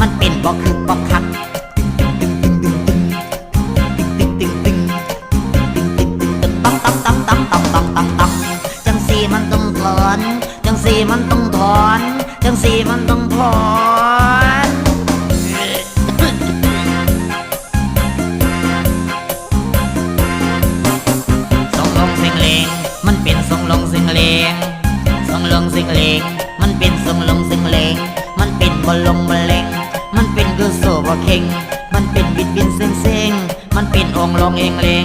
มันเป็นบ่คือบ่คักตั้งตั้งตั้งตั้งตั้งตั้งตั้งตั้งจังสีมันต้องถอนจังสีมันต้องถอนจังสีมันต้องถอนส่งลงสิงเลงมันเป็นส่งลงสิงเลงส่งลงสิงเลงมันเป็นส่งลงสิงเลงมันเป็นบ่ลงบ่เลงมันเป็นคือโซ่บ่เข่งมันเป็นบิดบินเซ็งเซ็งมันเป็นองลงเองเลง